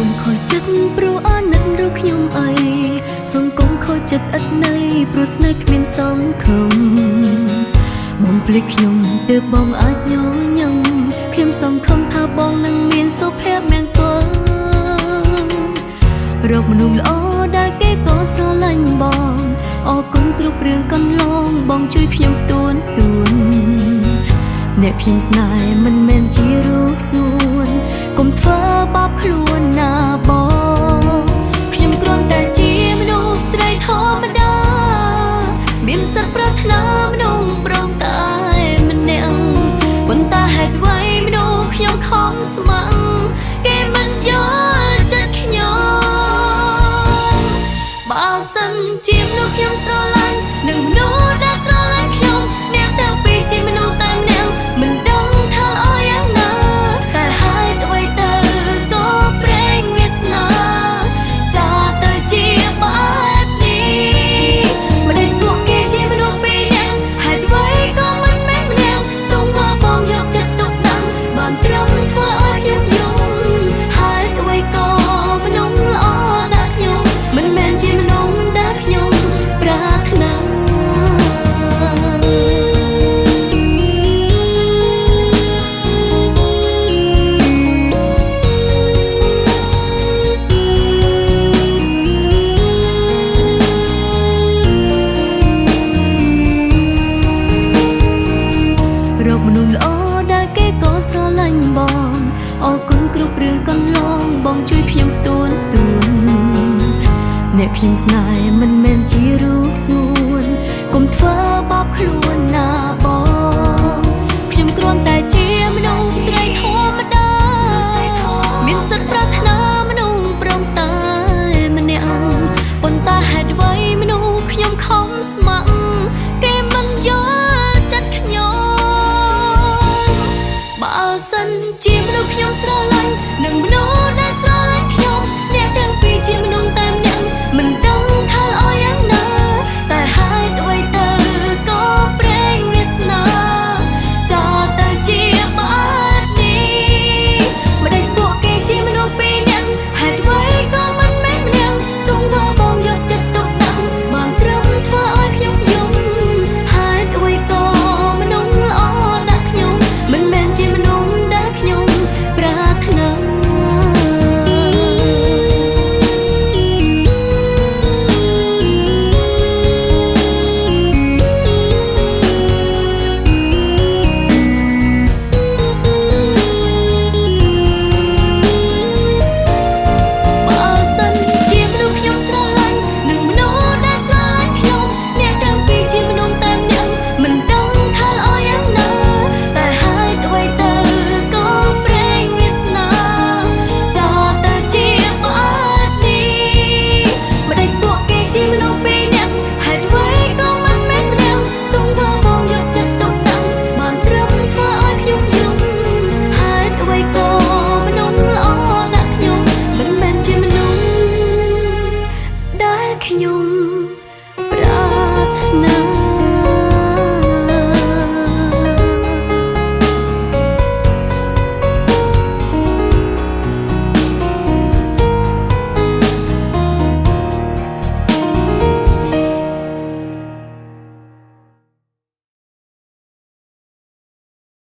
มคอยចិត្តព្រោះអាណិតរូបខ្ញុំអីសូមកុំខូចចិត្តឥតន័យព្រោះស្នេហ៍គ្មានសង្ឃឹមបងភ្លេចខ្ញុំទើបបងអាចញញឹមខ្ញុំសង្ឃឹមថាបងនឹងមានសុភមង្គលរកមនុស្សល្អដែលគេក៏ស្រឡាញ់បងអរគុណគ្រប់រឿងកន្លងបងជួយខ្ញុំផ្ទួនអ្នកខ្ញុំស្នេហ៍មិនមែនជារូបសួនកុំធ្វើបាបខ្លួនណាបងខ្ញុំគ្រាន់តែជាមនុស្សស្រីធម្មតាមានសិទ្ធិប្រាថ្នាមនុស្សប្រងតែម្នាក់ប៉ុន្តែហេតុអ្វីមនុស្សខ្ញុំខំស្ម័គ្រគេមិនយកចិត្តខ្ញុំបើសិនជាមនុស្សខ្ញុំស្រឡាញ់នឹងមនុស្សដែលស្រឡាញ់ខ្ញុំអ្នកតែពីជាមនុស្សតែម្នាក់មិនដឹងថាអើយ៉ាងណាតែហេតុអ្វីទៅក៏ប្រេងវាសនាចាទៅជាបែបនេះមិនដឹងពួកគេជាមនុស្សពីរនាក់ហេតុអ្វីក៏មិនមែនម្នាក់ទុំថាបងយកចិត្តទុកដាក់បានត្រឹមធ្វើឲ្យខ្ញុំយំហេតុអ្វីក៏មនុស្សល្អដាក់ខ្ញុំមិនមែនជាមនុស្សដែលខ្ញុំប្រាថ្នារកមនុស្សល្អដែលគេក៏ស្រឡាញ់បងអរគុណគ្រប់រឿងកន្លងបងជួយខ្ញុំផ្ទួនអ្នកខ្ញុំស្នេហ៍មិនមែនជារូបសួរ